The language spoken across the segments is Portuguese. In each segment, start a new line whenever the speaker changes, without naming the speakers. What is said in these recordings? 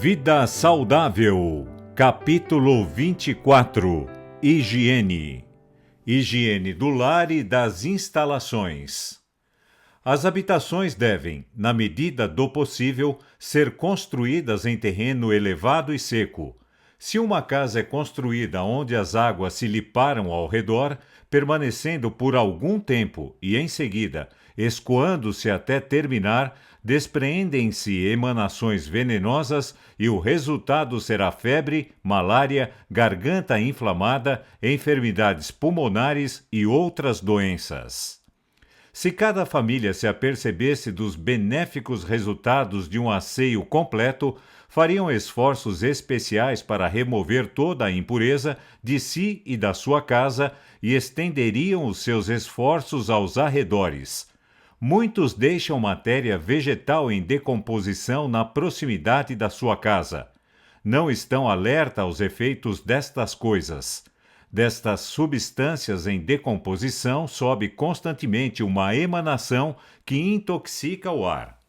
Vida Saudável, capítulo 24. Higiene. Higiene do lar e das instalações. As habitações devem, na medida do possível, ser construídas em terreno elevado e seco. Se uma casa é construída onde as águas se lhe param ao redor, permanecendo por algum tempo e, em seguida, escoando-se até terminar, despreendem-se emanações venenosas e o resultado será febre, malária, garganta inflamada, enfermidades pulmonares e outras doenças. Se cada família se apercebesse dos benéficos resultados de um asseio completo, fariam esforços especiais para remover toda a impureza de si e da sua casa e estenderiam os seus esforços aos arredores. Muitos deixam matéria vegetal em decomposição na proximidade da sua casa. Não estão alerta aos efeitos destas coisas. Destas substâncias em decomposição sobe constantemente uma emanação que intoxica o ar.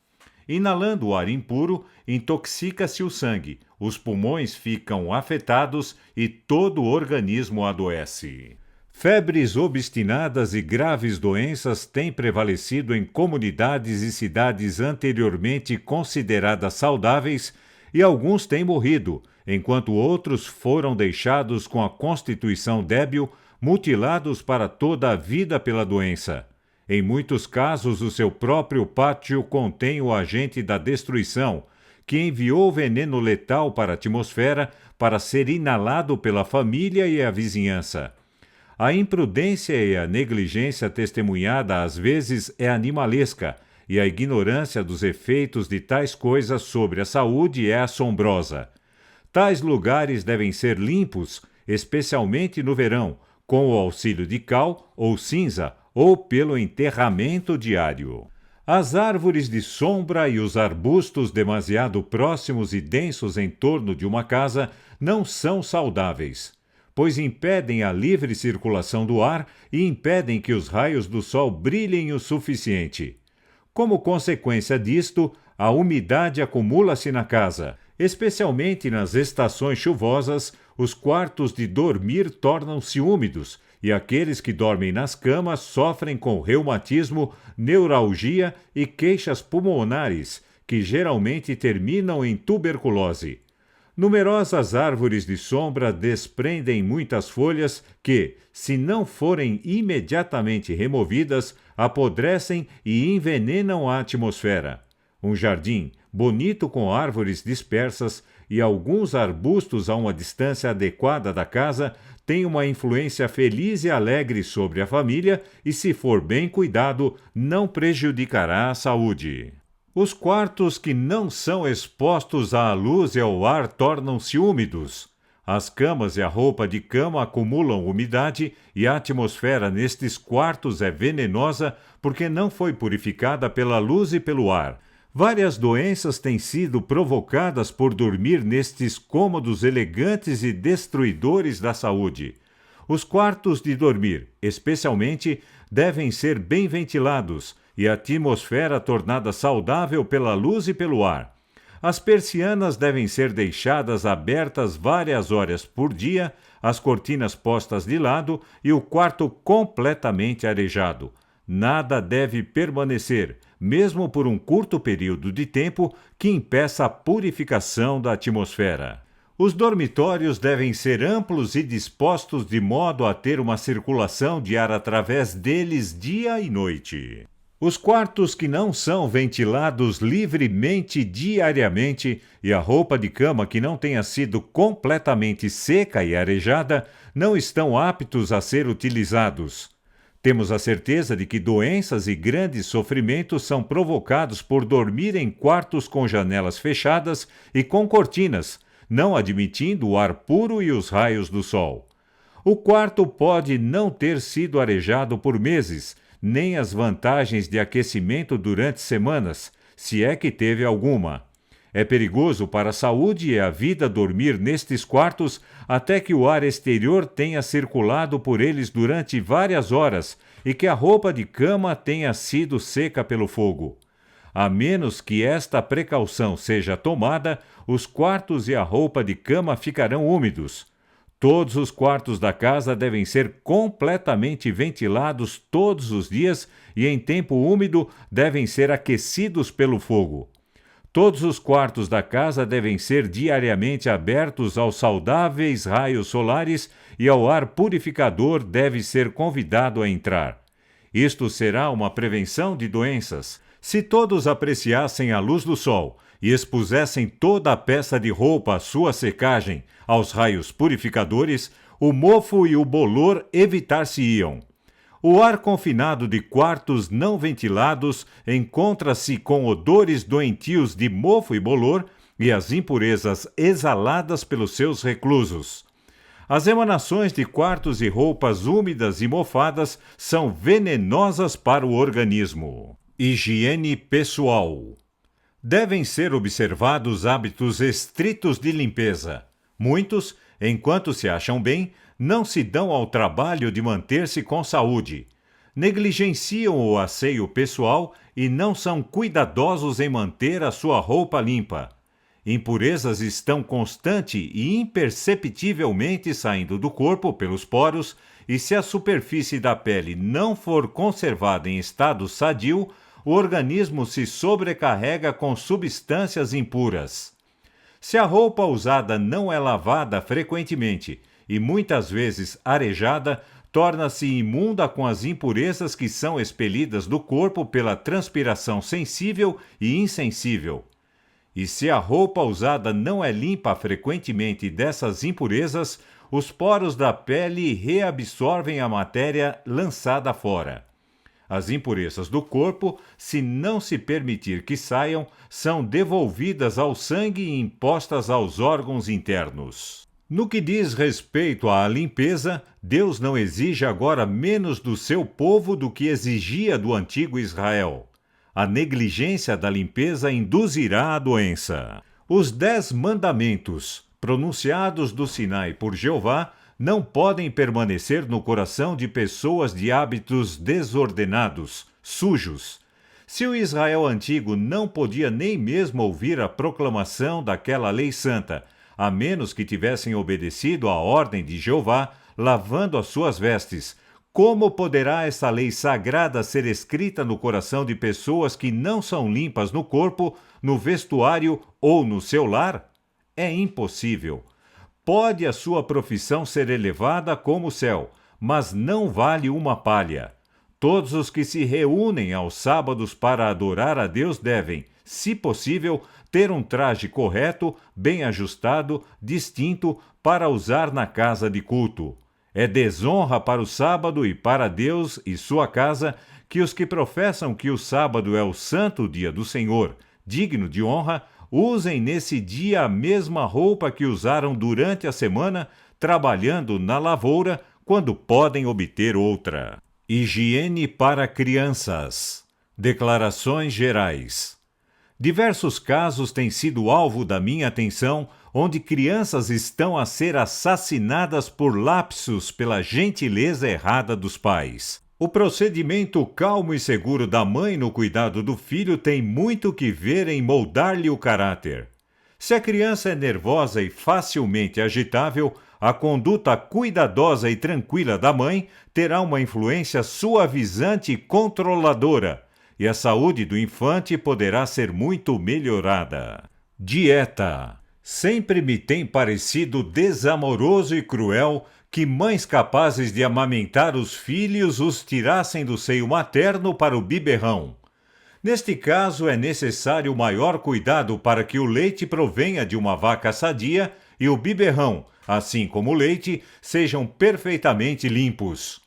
Inalando o ar impuro, intoxica-se o sangue, os pulmões ficam afetados e todo o organismo adoece. Febres obstinadas e graves doenças têm prevalecido em comunidades e cidades anteriormente consideradas saudáveis e alguns têm morrido, enquanto outros foram deixados com a constituição débil, mutilados para toda a vida pela doença. Em muitos casos, o seu próprio pátio contém o agente da destruição, que enviou veneno letal para a atmosfera para ser inalado pela família e a vizinhança. A imprudência e a negligência testemunhada às vezes é animalesca, e a ignorância dos efeitos de tais coisas sobre a saúde é assombrosa. Tais lugares devem ser limpos, especialmente no verão, com o auxílio de cal ou cinza ou pelo enterramento diário. As árvores de sombra e os arbustos demasiado próximos e densos em torno de uma casa não são saudáveis, pois impedem a livre circulação do ar e impedem que os raios do sol brilhem o suficiente. Como consequência disto, a umidade acumula-se na casa. Especialmente nas estações chuvosas, os quartos de dormir tornam-se úmidos e aqueles que dormem nas camas sofrem com reumatismo, neuralgia e queixas pulmonares, que geralmente terminam em tuberculose. Numerosas árvores de sombra desprendem muitas folhas que, se não forem imediatamente removidas, apodrecem e envenenam a atmosfera. Um jardim, bonito com árvores dispersas e alguns arbustos a uma distância adequada da casa, tem uma influência feliz e alegre sobre a família e, se for bem cuidado, não prejudicará a saúde. Os quartos que não são expostos à luz e ao ar tornam-se úmidos. As camas e a roupa de cama acumulam umidade e a atmosfera nestes quartos é venenosa porque não foi purificada pela luz e pelo ar. Várias doenças têm sido provocadas por dormir nestes cômodos elegantes e destruidores da saúde. Os quartos de dormir, especialmente, devem ser bem ventilados e a atmosfera tornada saudável pela luz e pelo ar. As persianas devem ser deixadas abertas várias horas por dia, as cortinas postas de lado e o quarto completamente arejado. Nada deve permanecer, mesmo por um curto período de tempo, que impeça a purificação da atmosfera. Os dormitórios devem ser amplos e dispostos de modo a ter uma circulação de ar através deles dia e noite. Os quartos que não são ventilados livremente diariamente e a roupa de cama que não tenha sido completamente seca e arejada não estão aptos a ser utilizados. Temos a certeza de que doenças e grandes sofrimentos são provocados por dormir em quartos com janelas fechadas e com cortinas, não admitindo o ar puro e os raios do sol. O quarto pode não ter sido arejado por meses, nem as vantagens de aquecimento durante semanas, se é que teve alguma. É perigoso para a saúde e a vida dormir nestes quartos até que o ar exterior tenha circulado por eles durante várias horas e que a roupa de cama tenha sido seca pelo fogo. A menos que esta precaução seja tomada, os quartos e a roupa de cama ficarão úmidos. Todos os quartos da casa devem ser completamente ventilados todos os dias e, em tempo úmido, devem ser aquecidos pelo fogo. Todos os quartos da casa devem ser diariamente abertos aos saudáveis raios solares e ao ar purificador deve ser convidado a entrar. Isto será uma prevenção de doenças. Se todos apreciassem a luz do sol e expusessem toda a peça de roupa à sua secagem aos raios purificadores, o mofo e o bolor evitar-se-iam. O ar confinado de quartos não ventilados encontra-se com odores doentios de mofo e bolor e as impurezas exaladas pelos seus reclusos. As emanações de quartos e roupas úmidas e mofadas são venenosas para o organismo. Higiene pessoal. Devem ser observados hábitos estritos de limpeza. Muitos, enquanto se acham bem, não se dão ao trabalho de manter-se com saúde. Negligenciam o asseio pessoal e não são cuidadosos em manter a sua roupa limpa. Impurezas estão constante e imperceptivelmente saindo do corpo pelos poros, e se a superfície da pele não for conservada em estado sadio, o organismo se sobrecarrega com substâncias impuras. Se a roupa usada não é lavada frequentemente e muitas vezes arejada, torna-se imunda com as impurezas que são expelidas do corpo pela transpiração sensível e insensível. E se a roupa usada não é limpa frequentemente dessas impurezas, os poros da pele reabsorvem a matéria lançada fora. As impurezas do corpo, se não se permitir que saiam, são devolvidas ao sangue e impostas aos órgãos internos. No que diz respeito à limpeza, Deus não exige agora menos do seu povo do que exigia do antigo Israel. A negligência da limpeza induzirá a doença. Os 10 mandamentos, pronunciados do Sinai por Jeová, não podem permanecer no coração de pessoas de hábitos desordenados, sujos. Se o Israel antigo não podia nem mesmo ouvir a proclamação daquela lei santa, a menos que tivessem obedecido à ordem de Jeová, lavando as suas vestes, como poderá essa lei sagrada ser escrita no coração de pessoas que não são limpas no corpo, no vestuário ou no seu lar? É impossível. Pode a sua profissão ser elevada como o céu, mas não vale uma palha. Todos os que se reúnem aos sábados para adorar a Deus devem, se possível, ter um traje correto, bem ajustado, distinto, para usar na casa de culto. É desonra para o sábado e para Deus e sua casa que os que professam que o sábado é o santo dia do Senhor, digno de honra, usem nesse dia a mesma roupa que usaram durante a semana, trabalhando na lavoura, quando podem obter outra. Higiene para crianças. Declarações gerais. Diversos casos têm sido alvo da minha atenção, onde crianças estão a ser assassinadas por lapsos pela gentileza errada dos pais. O procedimento calmo e seguro da mãe no cuidado do filho tem muito que ver em moldar-lhe o caráter. Se a criança é nervosa e facilmente agitável, a conduta cuidadosa e tranquila da mãe terá uma influência suavizante e controladora, e a saúde do infante poderá ser muito melhorada. Dieta. Sempre me tem parecido desamoroso e cruel que mães capazes de amamentar os filhos os tirassem do seio materno para o biberrão. Neste caso, é necessário maior cuidado para que o leite provenha de uma vaca sadia e o biberrão, assim como o leite, sejam perfeitamente limpos.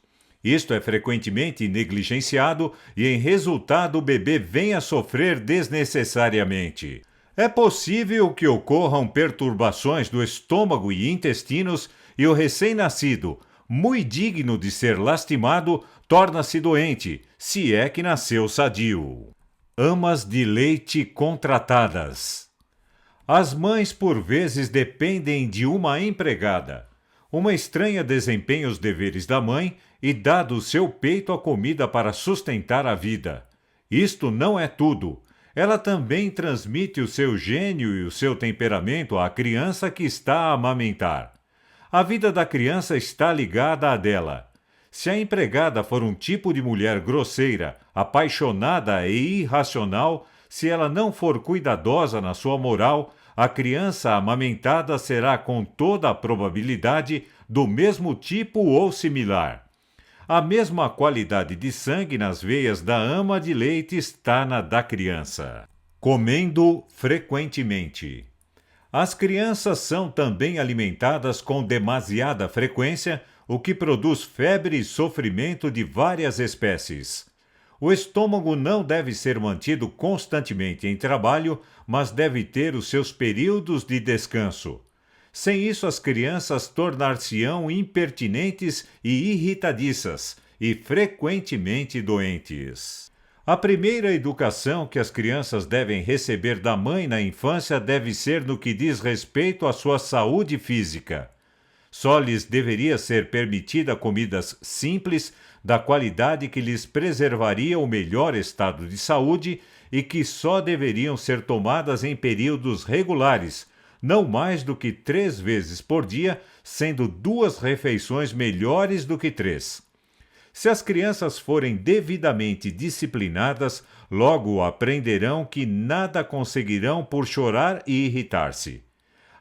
Isto é frequentemente negligenciado e, em resultado, o bebê venha a sofrer desnecessariamente. É possível que ocorram perturbações do estômago e intestinos e o recém-nascido, muito digno de ser lastimado, torna-se doente, se é que nasceu sadio. Amas de leite contratadas. As mães por vezes dependem de uma empregada. Uma estranha desempenha os deveres da mãe e dá do seu peito a comida para sustentar a vida. Isto não é tudo. Ela também transmite o seu gênio e o seu temperamento à criança que está a amamentar. A vida da criança está ligada à dela. Se a empregada for um tipo de mulher grosseira, apaixonada e irracional, se ela não for cuidadosa na sua moral, a criança amamentada será com toda a probabilidade do mesmo tipo ou similar. A mesma qualidade de sangue nas veias da ama de leite está na da criança. Comendo frequentemente. As crianças são também alimentadas com demasiada frequência, o que produz febre e sofrimento de várias espécies. O estômago não deve ser mantido constantemente em trabalho, mas deve ter os seus períodos de descanso. Sem isso, as crianças tornar-se-ão impertinentes e irritadiças, e frequentemente doentes. A primeira educação que as crianças devem receber da mãe na infância deve ser no que diz respeito à sua saúde física. Só lhes deveria ser permitida comidas simples, da qualidade que lhes preservaria o melhor estado de saúde e que só deveriam ser tomadas em períodos regulares, não mais do que 3 vezes por dia, sendo 2 refeições melhores do que 3. Se as crianças forem devidamente disciplinadas, logo aprenderão que nada conseguirão por chorar e irritar-se.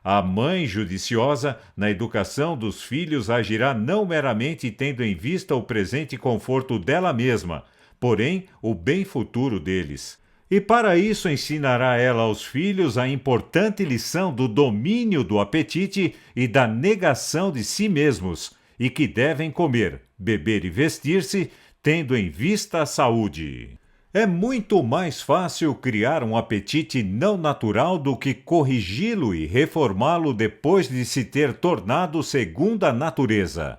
A mãe judiciosa, na educação dos filhos, agirá não meramente tendo em vista o presente conforto dela mesma, porém o bem futuro deles. E para isso ensinará ela aos filhos a importante lição do domínio do apetite e da negação de si mesmos, e que devem comer, beber e vestir-se, tendo em vista a saúde. É muito mais fácil criar um apetite não natural do que corrigi-lo e reformá-lo depois de se ter tornado segundo a natureza.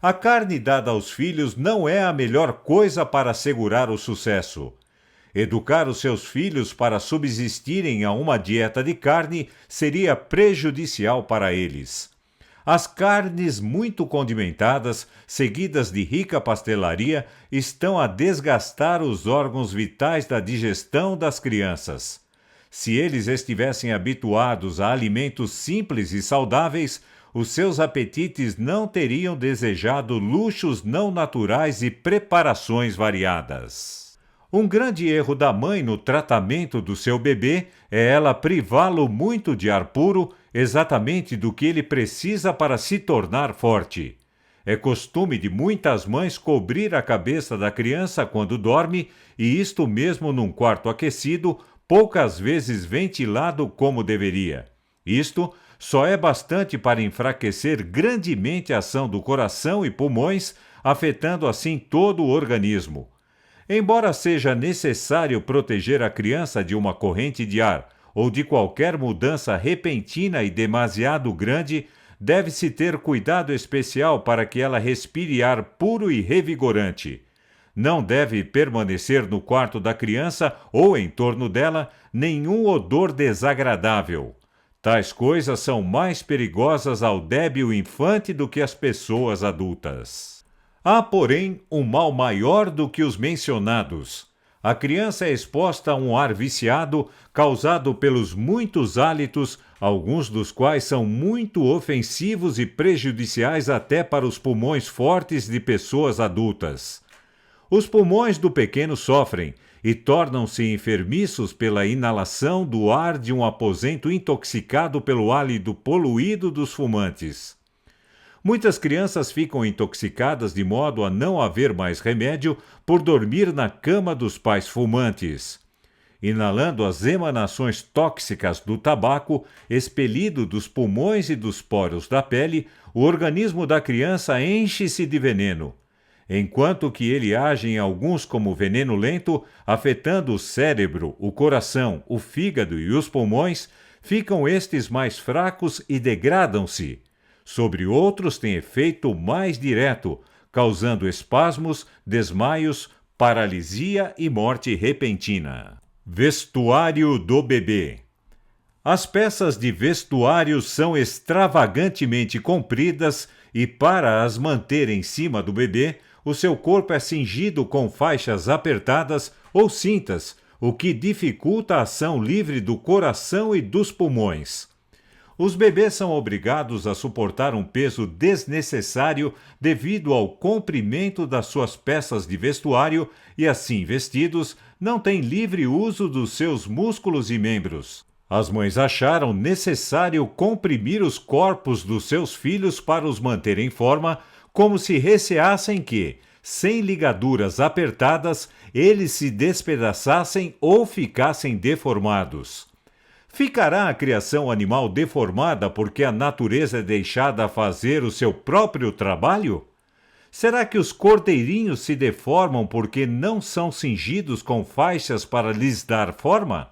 A carne dada aos filhos não é a melhor coisa para assegurar o sucesso. Educar os seus filhos para subsistirem a uma dieta de carne seria prejudicial para eles. As carnes muito condimentadas, seguidas de rica pastelaria, estão a desgastar os órgãos vitais da digestão das crianças. Se eles estivessem habituados a alimentos simples e saudáveis, os seus apetites não teriam desejado luxos não naturais e preparações variadas. Um grande erro da mãe no tratamento do seu bebê é ela privá-lo muito de ar puro, exatamente do que ele precisa para se tornar forte. É costume de muitas mães cobrir a cabeça da criança quando dorme, e isto mesmo num quarto aquecido, poucas vezes ventilado como deveria. Isto só é bastante para enfraquecer grandemente a ação do coração e pulmões, afetando assim todo o organismo. Embora seja necessário proteger a criança de uma corrente de ar ou de qualquer mudança repentina e demasiado grande, deve-se ter cuidado especial para que ela respire ar puro e revigorante. Não deve permanecer no quarto da criança ou em torno dela nenhum odor desagradável. Tais coisas são mais perigosas ao débil infante do que as pessoas adultas. Há, porém, um mal maior do que os mencionados. A criança é exposta a um ar viciado causado pelos muitos hálitos, alguns dos quais são muito ofensivos e prejudiciais até para os pulmões fortes de pessoas adultas. Os pulmões do pequeno sofrem e tornam-se enfermiços pela inalação do ar de um aposento intoxicado pelo hálito poluído dos fumantes. Muitas crianças ficam intoxicadas de modo a não haver mais remédio por dormir na cama dos pais fumantes. Inalando as emanações tóxicas do tabaco, expelido dos pulmões e dos poros da pele, o organismo da criança enche-se de veneno. Enquanto que ele age em alguns como veneno lento, afetando o cérebro, o coração, o fígado e os pulmões, ficam estes mais fracos e degradam-se. Sobre outros tem efeito mais direto, causando espasmos, desmaios, paralisia e morte repentina. Vestuário do bebê. As peças de vestuário são extravagantemente compridas e, para as manter em cima do bebê, o seu corpo é cingido com faixas apertadas ou cintas, o que dificulta a ação livre do coração e dos pulmões. Os bebês são obrigados a suportar um peso desnecessário devido ao comprimento das suas peças de vestuário e, assim vestidos, não têm livre uso dos seus músculos e membros. As mães acharam necessário comprimir os corpos dos seus filhos para os manter em forma, como se receassem que, sem ligaduras apertadas, eles se despedaçassem ou ficassem deformados. Ficará a criação animal deformada porque a natureza é deixada fazer o seu próprio trabalho? Será que os cordeirinhos se deformam porque não são cingidos com faixas para lhes dar forma?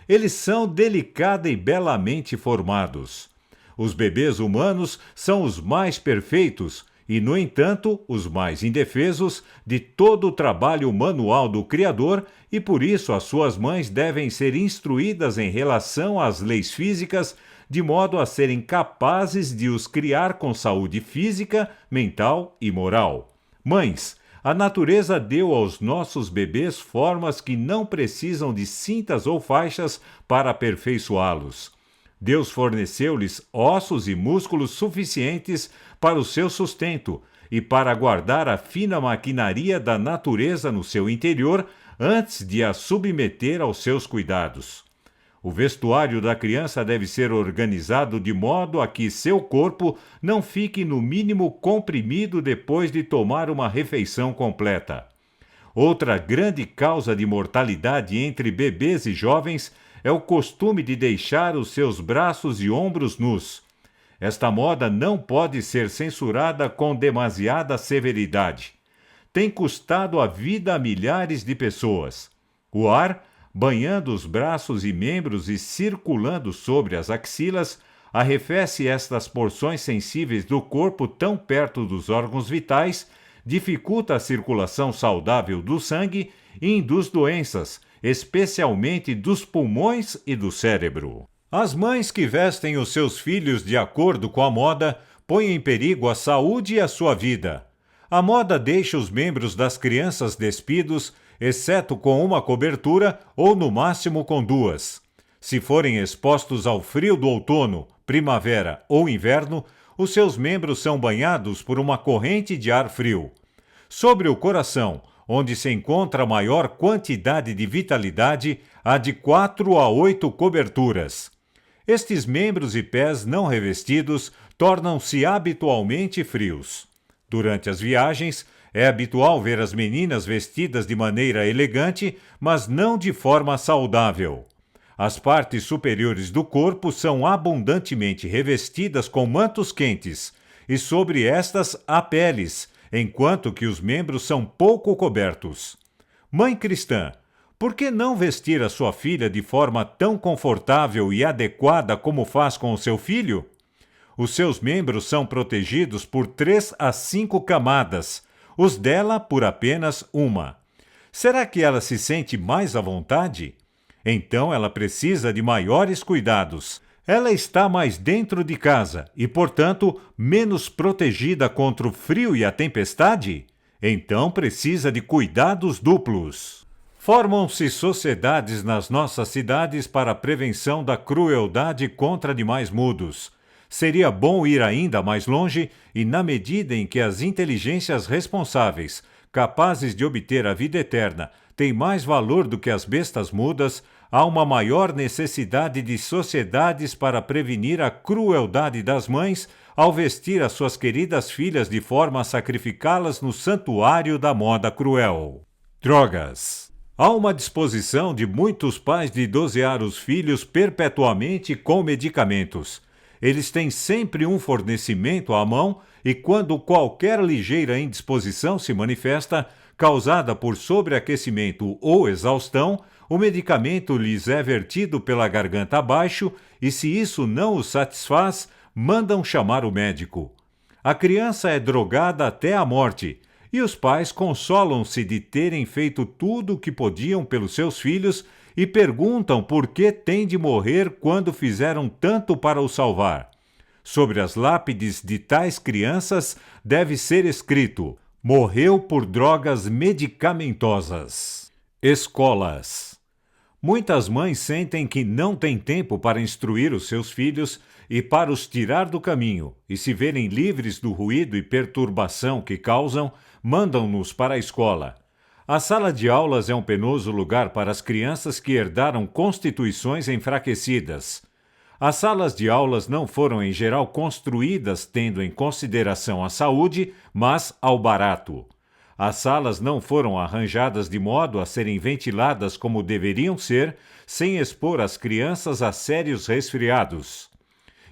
Eles são delicada e belamente formados. Os bebês humanos são os mais perfeitos e, no entanto, os mais indefesos de todo o trabalho manual do Criador, e por isso as suas mães devem ser instruídas em relação às leis físicas, de modo a serem capazes de os criar com saúde física, mental e moral. Mães, a natureza deu aos nossos bebês formas que não precisam de cintas ou faixas para aperfeiçoá-los. Deus forneceu-lhes ossos e músculos suficientes para o seu sustento e para guardar a fina maquinaria da natureza no seu interior antes de a submeter aos seus cuidados. O vestuário da criança deve ser organizado de modo a que seu corpo não fique no mínimo comprimido depois de tomar uma refeição completa. Outra grande causa de mortalidade entre bebês e jovens é o costume de deixar os seus braços e ombros nus. Esta moda não pode ser censurada com demasiada severidade. Tem custado a vida a milhares de pessoas. O ar, banhando os braços e membros e circulando sobre as axilas, arrefece estas porções sensíveis do corpo tão perto dos órgãos vitais, dificulta a circulação saudável do sangue e induz doenças, especialmente dos pulmões e do cérebro. As mães que vestem os seus filhos de acordo com a moda põem em perigo a saúde e a sua vida. A moda deixa os membros das crianças despidos, exceto com uma cobertura ou no máximo com duas. Se forem expostos ao frio do outono, primavera ou inverno, os seus membros são banhados por uma corrente de ar frio. Sobre o coração, onde se encontra a maior quantidade de vitalidade, há de 4 a 8 coberturas. Estes membros e pés não revestidos tornam-se habitualmente frios. Durante as viagens, é habitual ver as meninas vestidas de maneira elegante, mas não de forma saudável. As partes superiores do corpo são abundantemente revestidas com mantos quentes, e sobre estas há peles, enquanto que os membros são pouco cobertos. Mãe cristã, por que não vestir a sua filha de forma tão confortável e adequada como faz com o seu filho? Os seus membros são protegidos por 3 a 5 camadas, os dela por apenas uma. Será que ela se sente mais à vontade? Então ela precisa de maiores cuidados. Ela está mais dentro de casa e, portanto, menos protegida contra o frio e a tempestade? Então precisa de cuidados duplos. Formam-se sociedades nas nossas cidades para a prevenção da crueldade contra animais mudos. Seria bom ir ainda mais longe e, na medida em que as inteligências responsáveis, capazes de obter a vida eterna, têm mais valor do que as bestas mudas, há uma maior necessidade de sociedades para prevenir a crueldade das mães ao vestir as suas queridas filhas de forma a sacrificá-las no santuário da moda cruel. Drogas. Há uma disposição de muitos pais de dosear os filhos perpetuamente com medicamentos. Eles têm sempre um fornecimento à mão e, quando qualquer ligeira indisposição se manifesta, causada por sobreaquecimento ou exaustão, o medicamento lhes é vertido pela garganta abaixo e, se isso não os satisfaz, mandam chamar o médico. A criança é drogada até a morte e os pais consolam-se de terem feito tudo o que podiam pelos seus filhos e perguntam por que têm de morrer quando fizeram tanto para o salvar. Sobre as lápides de tais crianças deve ser escrito: morreu por drogas medicamentosas. Escolas. Muitas mães sentem que não têm tempo para instruir os seus filhos e para os tirar do caminho, e se verem livres do ruído e perturbação que causam, mandam-nos para a escola. A sala de aulas é um penoso lugar para as crianças que herdaram constituições enfraquecidas. As salas de aulas não foram em geral construídas tendo em consideração a saúde, mas ao barato. As salas não foram arranjadas de modo a serem ventiladas como deveriam ser, sem expor as crianças a sérios resfriados.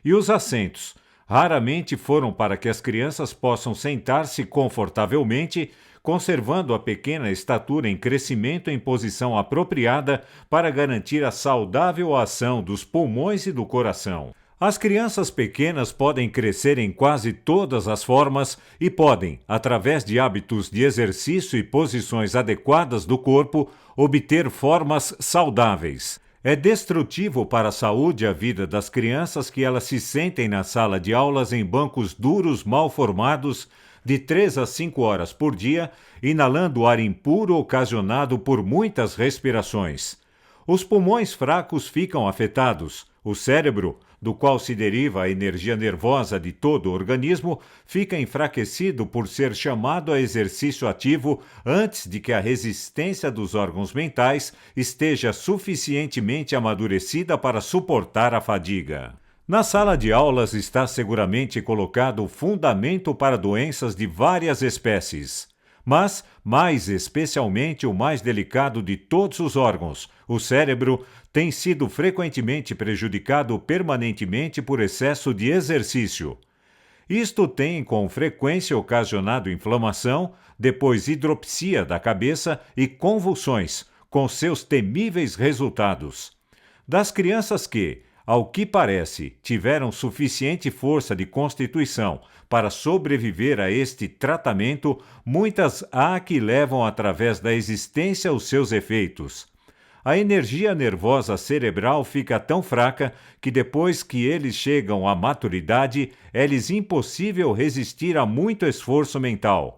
E os assentos raramente foram para que as crianças possam sentar-se confortavelmente, conservando a pequena estatura em crescimento em posição apropriada para garantir a saudável ação dos pulmões e do coração. As crianças pequenas podem crescer em quase todas as formas e podem, através de hábitos de exercício e posições adequadas do corpo, obter formas saudáveis. É destrutivo para a saúde e a vida das crianças que elas se sentem na sala de aulas em bancos duros mal formados, de 3 a 5 horas por dia, inalando ar impuro ocasionado por muitas respirações. Os pulmões fracos ficam afetados, o cérebro, do qual se deriva a energia nervosa de todo o organismo, fica enfraquecido por ser chamado a exercício ativo antes de que a resistência dos órgãos mentais esteja suficientemente amadurecida para suportar a fadiga. Na sala de aulas está seguramente colocado o fundamento para doenças de várias espécies. Mas, mais especialmente, o mais delicado de todos os órgãos, o cérebro, tem sido frequentemente prejudicado permanentemente por excesso de exercício. Isto tem com frequência ocasionado inflamação, depois hidropsia da cabeça e convulsões, com seus temíveis resultados. Das crianças que, ao que parece, tiveram suficiente força de constituição para sobreviver a este tratamento, muitas há que levam através da existência os seus efeitos. A energia nervosa cerebral fica tão fraca que depois que eles chegam à maturidade, é-lhes impossível resistir a muito esforço mental.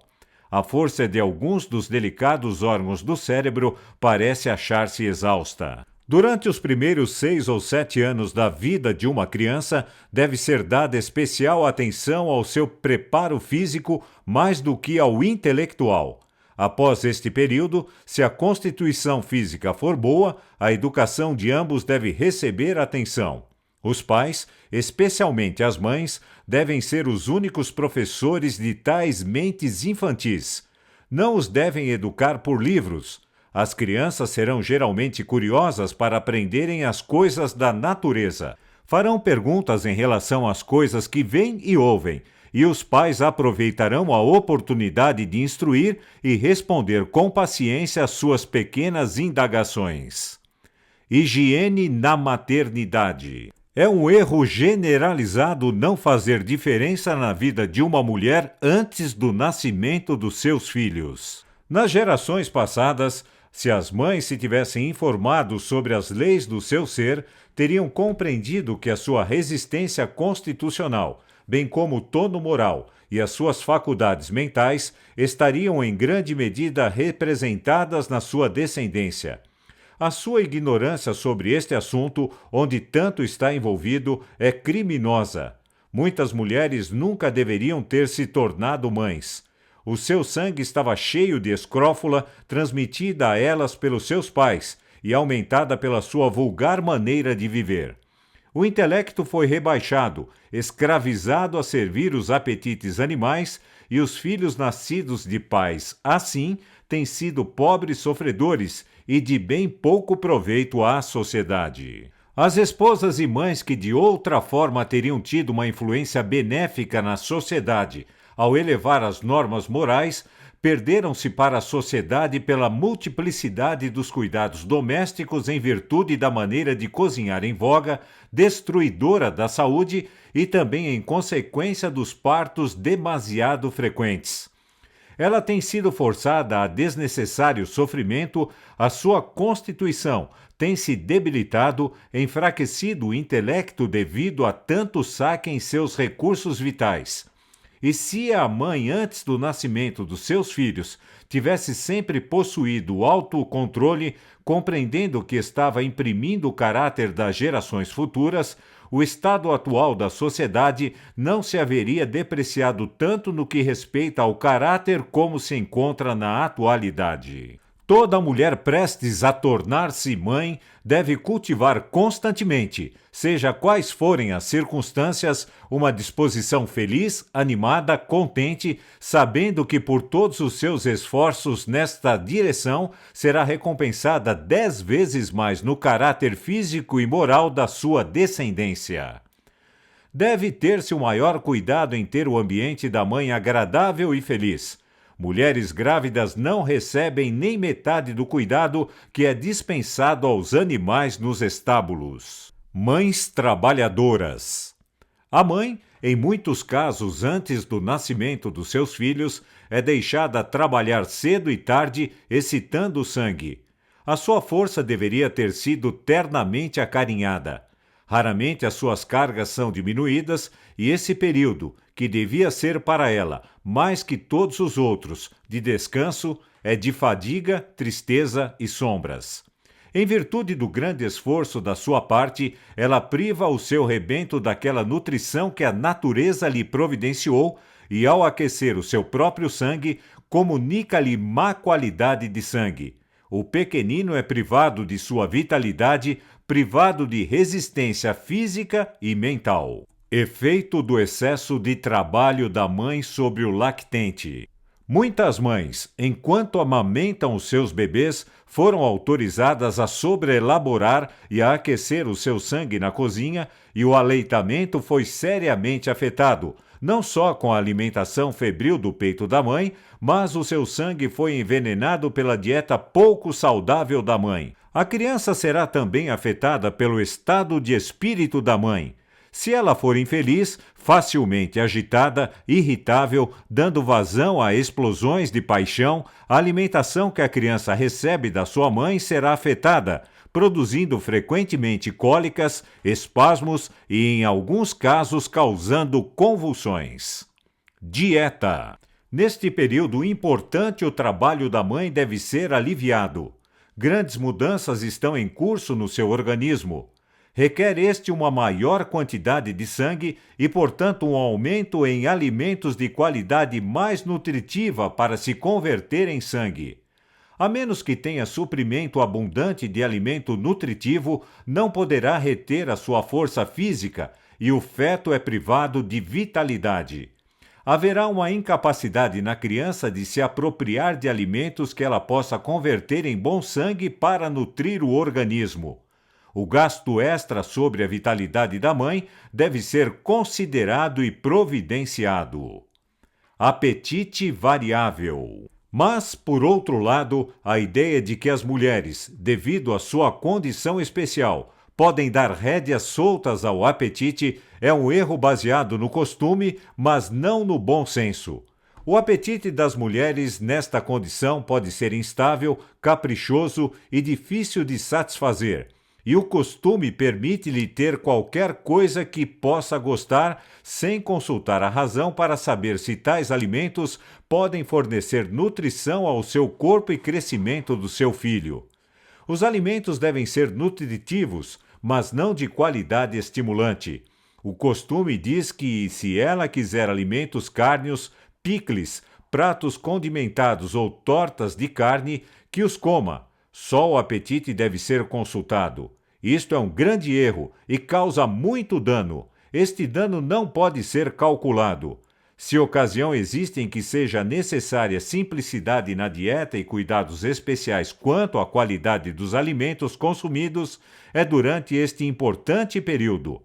A força de alguns dos delicados órgãos do cérebro parece achar-se exausta. Durante os primeiros 6 ou 7 anos da vida de uma criança, deve ser dada especial atenção ao seu preparo físico mais do que ao intelectual. Após este período, se a constituição física for boa, a educação de ambos deve receber atenção. Os pais, especialmente as mães, devem ser os únicos professores de tais mentes infantis. Não os devem educar por livros. As crianças serão geralmente curiosas para aprenderem as coisas da natureza. Farão perguntas em relação às coisas que veem e ouvem, e os pais aproveitarão a oportunidade de instruir e responder com paciência às suas pequenas indagações. Higiene na maternidade. É um erro generalizado não fazer diferença na vida de uma mulher antes do nascimento dos seus filhos. Nas gerações passadas, se as mães se tivessem informado sobre as leis do seu ser, teriam compreendido que a sua resistência constitucional, bem como o tono moral e as suas faculdades mentais, estariam em grande medida representadas na sua descendência. A sua ignorância sobre este assunto, onde tanto está envolvido, é criminosa. Muitas mulheres nunca deveriam ter se tornado mães. O seu sangue estava cheio de escrófula, transmitida a elas pelos seus pais e aumentada pela sua vulgar maneira de viver. O intelecto foi rebaixado, escravizado a servir os apetites animais, e os filhos nascidos de pais assim têm sido pobres sofredores e de bem pouco proveito à sociedade. As esposas e mães que de outra forma teriam tido uma influência benéfica na sociedade ao elevar as normas morais, perderam-se para a sociedade pela multiplicidade dos cuidados domésticos em virtude da maneira de cozinhar em voga, destruidora da saúde e também em consequência dos partos demasiado frequentes. Ela tem sido forçada a desnecessário sofrimento, a sua constituição tem se debilitado, enfraquecido o intelecto devido a tanto saque em seus recursos vitais. E se a mãe, antes do nascimento dos seus filhos, tivesse sempre possuído o autocontrole, compreendendo que estava imprimindo o caráter das gerações futuras, o estado atual da sociedade não se haveria depreciado tanto no que respeita ao caráter como se encontra na atualidade. Toda mulher prestes a tornar-se mãe deve cultivar constantemente, seja quais forem as circunstâncias, uma disposição feliz, animada, contente, sabendo que por todos os seus esforços nesta direção será recompensada 10 vezes mais no caráter físico e moral da sua descendência. Deve ter-se o maior cuidado em ter o ambiente da mãe agradável e feliz. Mulheres grávidas não recebem nem metade do cuidado que é dispensado aos animais nos estábulos. Mães trabalhadoras. A mãe, em muitos casos antes do nascimento dos seus filhos, é deixada trabalhar cedo e tarde, excitando o sangue. A sua força deveria ter sido ternamente acarinhada. Raramente as suas cargas são diminuídas e esse período, que devia ser para ela, mais que todos os outros, de descanso, é de fadiga, tristeza e sombras. Em virtude do grande esforço da sua parte, ela priva o seu rebento daquela nutrição que a natureza lhe providenciou e, ao aquecer o seu próprio sangue, comunica-lhe má qualidade de sangue. O pequenino é privado de sua vitalidade, privado de resistência física e mental. Efeito do excesso de trabalho da mãe sobre o lactente. Muitas mães, enquanto amamentam os seus bebês, foram autorizadas a sobreelaborar e a aquecer o seu sangue na cozinha e o aleitamento foi seriamente afetado, não só com a alimentação febril do peito da mãe, mas o seu sangue foi envenenado pela dieta pouco saudável da mãe. A criança será também afetada pelo estado de espírito da mãe. Se ela for infeliz, facilmente agitada, irritável, dando vazão a explosões de paixão, a alimentação que a criança recebe da sua mãe será afetada, produzindo frequentemente cólicas, espasmos e, em alguns casos, causando convulsões. Dieta. Neste período importante, o trabalho da mãe deve ser aliviado. Grandes mudanças estão em curso no seu organismo. Requer este uma maior quantidade de sangue e, portanto, um aumento em alimentos de qualidade mais nutritiva para se converter em sangue. A menos que tenha suprimento abundante de alimento nutritivo, não poderá reter a sua força física e o feto é privado de vitalidade. Haverá uma incapacidade na criança de se apropriar de alimentos que ela possa converter em bom sangue para nutrir o organismo. O gasto extra sobre a vitalidade da mãe deve ser considerado e providenciado. Apetite variável. Mas, por outro lado, a ideia de que as mulheres, devido à sua condição especial, podem dar rédeas soltas ao apetite é um erro baseado no costume, mas não no bom senso. O apetite das mulheres nesta condição pode ser instável, caprichoso e difícil de satisfazer. E o costume permite-lhe ter qualquer coisa que possa gostar, sem consultar a razão para saber se tais alimentos podem fornecer nutrição ao seu corpo e crescimento do seu filho. Os alimentos devem ser nutritivos, mas não de qualidade estimulante. O costume diz que, se ela quiser alimentos cárneos, picles, pratos condimentados ou tortas de carne, que os coma. Só o apetite deve ser consultado. Isto é um grande erro e causa muito dano. Este dano não pode ser calculado. Se ocasião existe em que seja necessária simplicidade na dieta e cuidados especiais quanto à qualidade dos alimentos consumidos, é durante este importante período.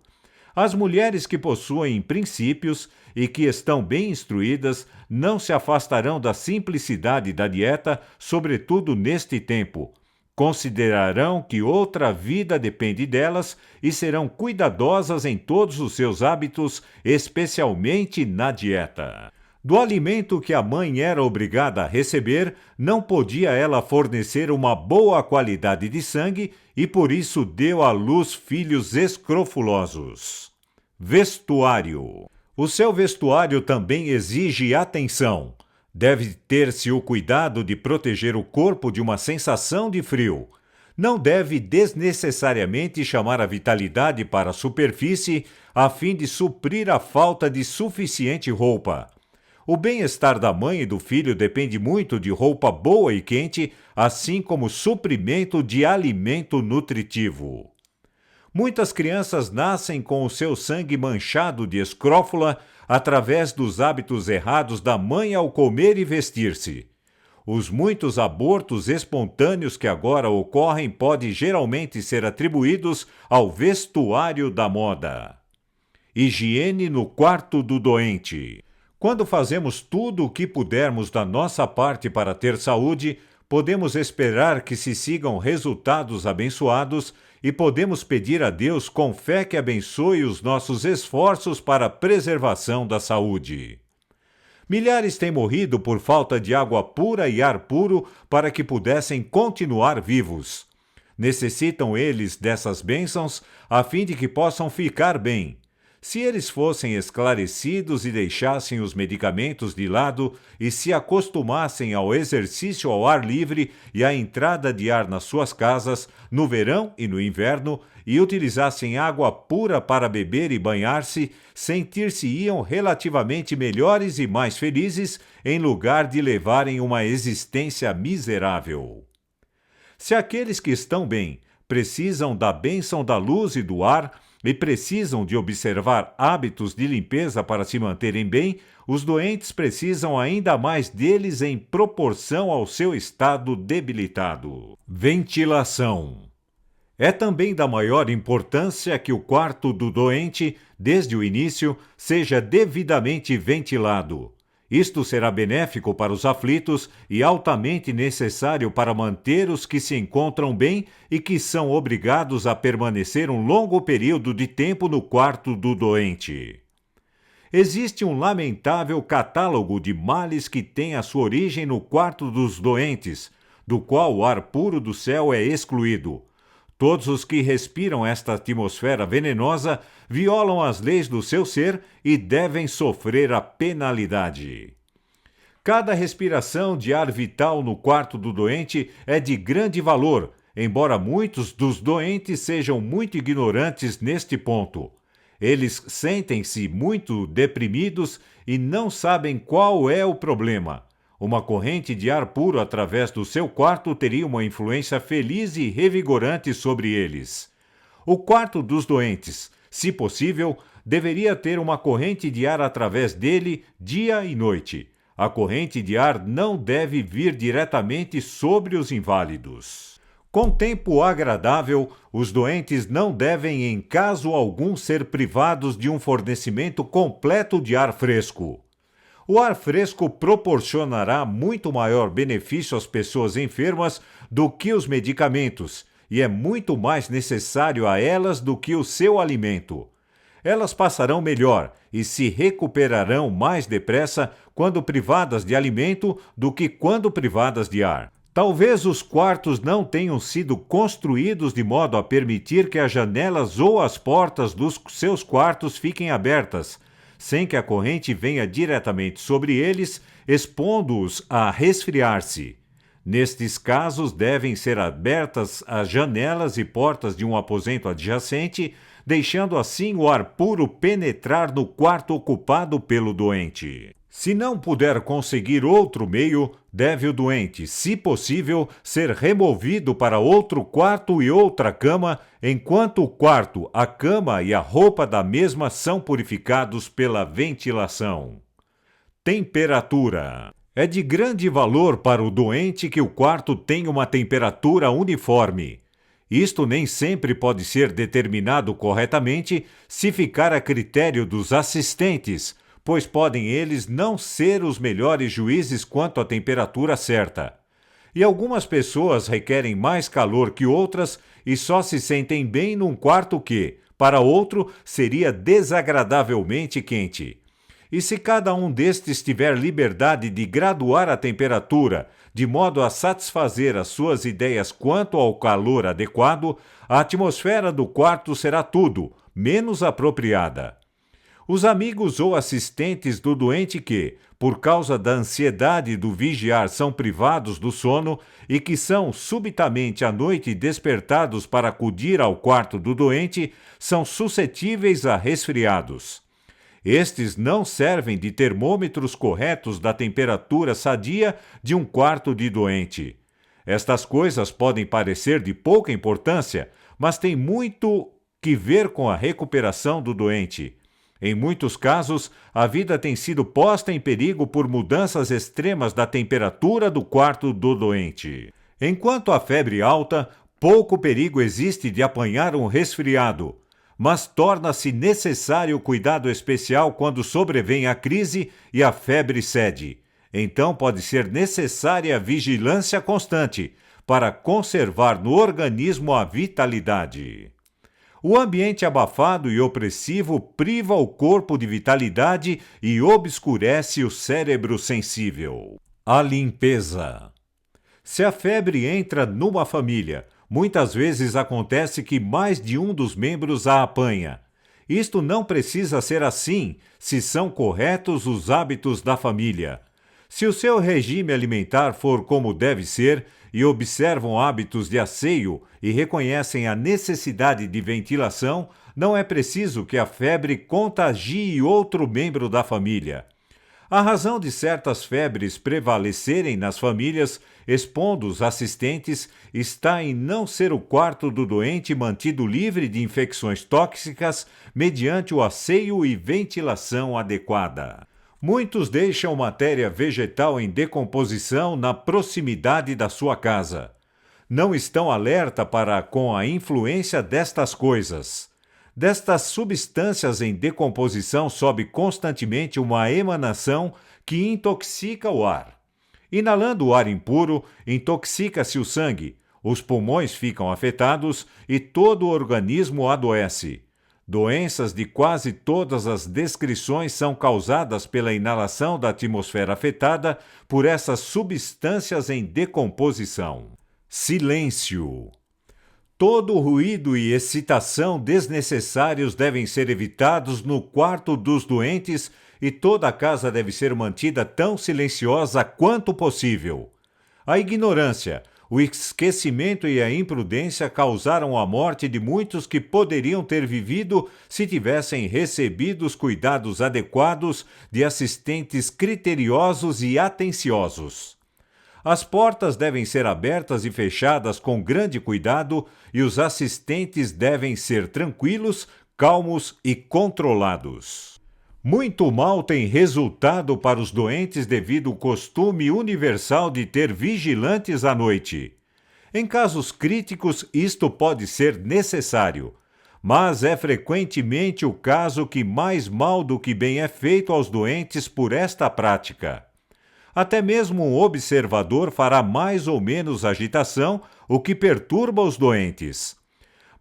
As mulheres que possuem princípios e que estão bem instruídas não se afastarão da simplicidade da dieta, sobretudo neste tempo. Considerarão que outra vida depende delas e serão cuidadosas em todos os seus hábitos, especialmente na dieta. Do alimento que a mãe era obrigada a receber, não podia ela fornecer uma boa qualidade de sangue e por isso deu à luz filhos escrofulosos. Vestuário. O seu vestuário também exige atenção. Deve ter-se o cuidado de proteger o corpo de uma sensação de frio. Não deve desnecessariamente chamar a vitalidade para a superfície a fim de suprir a falta de suficiente roupa. O bem-estar da mãe e do filho depende muito de roupa boa e quente, assim como suprimento de alimento nutritivo. Muitas crianças nascem com o seu sangue manchado de escrófula através dos hábitos errados da mãe ao comer e vestir-se. Os muitos abortos espontâneos que agora ocorrem podem geralmente ser atribuídos ao vestuário da moda. Higiene no quarto do doente. Quando fazemos tudo o que pudermos da nossa parte para ter saúde, podemos esperar que se sigam resultados abençoados e podemos pedir a Deus com fé que abençoe os nossos esforços para a preservação da saúde. Milhares têm morrido por falta de água pura e ar puro para que pudessem continuar vivos. Necessitam eles dessas bênçãos a fim de que possam ficar bem. Se eles fossem esclarecidos e deixassem os medicamentos de lado e se acostumassem ao exercício ao ar livre e à entrada de ar nas suas casas, no verão e no inverno, e utilizassem água pura para beber e banhar-se, sentir-se-iam relativamente melhores e mais felizes, em lugar de levarem uma existência miserável. Se aqueles que estão bem precisam da bênção da luz e do ar, e precisam de observar hábitos de limpeza para se manterem bem, os doentes precisam ainda mais deles em proporção ao seu estado debilitado. Ventilação. É também da maior importância que o quarto do doente, desde o início, seja devidamente ventilado. Isto será benéfico para os aflitos e altamente necessário para manter os que se encontram bem e que são obrigados a permanecer um longo período de tempo no quarto do doente. Existe um lamentável catálogo de males que tem a sua origem no quarto dos doentes, do qual o ar puro do céu é excluído. Todos os que respiram esta atmosfera venenosa violam as leis do seu ser e devem sofrer a penalidade. Cada respiração de ar vital no quarto do doente é de grande valor, embora muitos dos doentes sejam muito ignorantes neste ponto. Eles sentem-se muito deprimidos e não sabem qual é o problema. Uma corrente de ar puro através do seu quarto teria uma influência feliz e revigorante sobre eles. O quarto dos doentes, se possível, deveria ter uma corrente de ar através dele dia e noite. A corrente de ar não deve vir diretamente sobre os inválidos. Com tempo agradável, os doentes não devem em caso algum ser privados de um fornecimento completo de ar fresco. O ar fresco proporcionará muito maior benefício às pessoas enfermas do que os medicamentos, e é muito mais necessário a elas do que o seu alimento. Elas passarão melhor e se recuperarão mais depressa quando privadas de alimento do que quando privadas de ar. Talvez os quartos não tenham sido construídos de modo a permitir que as janelas ou as portas dos seus quartos fiquem abertas, sem que a corrente venha diretamente sobre eles, expondo-os a resfriar-se. Nestes casos, devem ser abertas as janelas e portas de um aposento adjacente, deixando assim o ar puro penetrar no quarto ocupado pelo doente. Se não puder conseguir outro meio, deve o doente, se possível, ser removido para outro quarto e outra cama, enquanto o quarto, a cama e a roupa da mesma são purificados pela ventilação. Temperatura. É de grande valor para o doente que o quarto tenha uma temperatura uniforme. Isto nem sempre pode ser determinado corretamente se ficar a critério dos assistentes, pois podem eles não ser os melhores juízes quanto à temperatura certa. E algumas pessoas requerem mais calor que outras e só se sentem bem num quarto que, para outro, seria desagradavelmente quente. E se cada um destes tiver liberdade de graduar a temperatura, de modo a satisfazer as suas ideias quanto ao calor adequado, a atmosfera do quarto será tudo, menos apropriada. Os amigos ou assistentes do doente que, por causa da ansiedade do vigiar, são privados do sono e que são subitamente à noite despertados para acudir ao quarto do doente, são suscetíveis a resfriados. Estes não servem de termômetros corretos da temperatura sadia de um quarto de doente. Estas coisas podem parecer de pouca importância, mas têm muito que ver com a recuperação do doente. Em muitos casos, a vida tem sido posta em perigo por mudanças extremas da temperatura do quarto do doente. Enquanto a febre alta, pouco perigo existe de apanhar um resfriado, mas torna-se necessário cuidado especial quando sobrevém a crise e a febre cede. Então pode ser necessária vigilância constante para conservar no organismo a vitalidade. O ambiente abafado e opressivo priva o corpo de vitalidade e obscurece o cérebro sensível. A limpeza. Se a febre entra numa família, muitas vezes acontece que mais de um dos membros a apanha. Isto não precisa ser assim se são corretos os hábitos da família. Se o seu regime alimentar for como deve ser e observam hábitos de asseio e reconhecem a necessidade de ventilação, não é preciso que a febre contagie outro membro da família. A razão de certas febres prevalecerem nas famílias, expondo os assistentes, está em não ser o quarto do doente mantido livre de infecções tóxicas mediante o asseio e ventilação adequada. Muitos deixam matéria vegetal em decomposição na proximidade da sua casa. Não estão alerta para com a influência destas coisas. Destas substâncias em decomposição sobe constantemente uma emanação que intoxica o ar. Inalando o ar impuro, intoxica-se o sangue, os pulmões ficam afetados e todo o organismo adoece. Doenças de quase todas as descrições são causadas pela inalação da atmosfera afetada por essas substâncias em decomposição. Silêncio. Todo ruído e excitação desnecessários devem ser evitados no quarto dos doentes e toda a casa deve ser mantida tão silenciosa quanto possível. A ignorância, o esquecimento e a imprudência causaram a morte de muitos que poderiam ter vivido se tivessem recebido os cuidados adequados de assistentes criteriosos e atenciosos. As portas devem ser abertas e fechadas com grande cuidado e os assistentes devem ser tranquilos, calmos e controlados. Muito mal tem resultado para os doentes devido ao costume universal de ter vigilantes à noite. Em casos críticos, isto pode ser necessário, mas é frequentemente o caso que mais mal do que bem é feito aos doentes por esta prática. Até mesmo um observador fará mais ou menos agitação, o que perturba os doentes.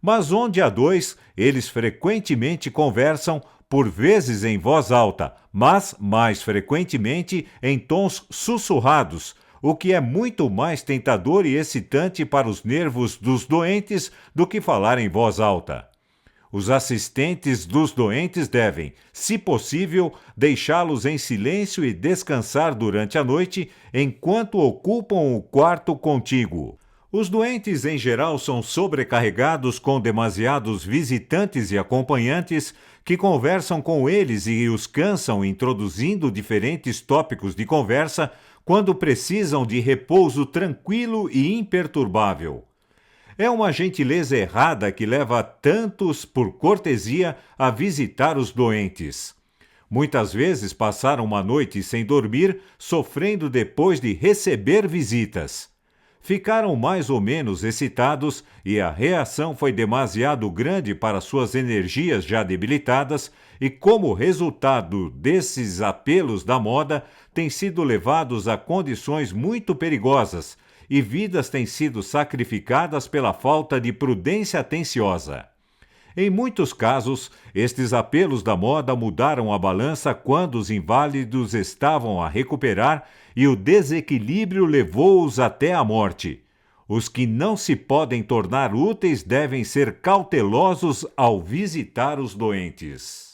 Mas onde há dois, eles frequentemente conversam, por vezes em voz alta, mas mais frequentemente em tons sussurrados, o que é muito mais tentador e excitante para os nervos dos doentes do que falar em voz alta. Os assistentes dos doentes devem, se possível, deixá-los em silêncio e descansar durante a noite enquanto ocupam o quarto contíguo. Os doentes, em geral, são sobrecarregados com demasiados visitantes e acompanhantes que conversam com eles e os cansam introduzindo diferentes tópicos de conversa quando precisam de repouso tranquilo e imperturbável. É uma gentileza errada que leva tantos, por cortesia, a visitar os doentes. Muitas vezes passaram uma noite sem dormir, sofrendo depois de receber visitas. Ficaram mais ou menos excitados e a reação foi demasiado grande para suas energias já debilitadas e, como resultado desses apelos da moda, têm sido levados a condições muito perigosas e vidas têm sido sacrificadas pela falta de prudência atenciosa. Em muitos casos, estes apelos da moda mudaram a balança quando os inválidos estavam a recuperar e o desequilíbrio levou-os até a morte. Os que não se podem tornar úteis devem ser cautelosos ao visitar os doentes.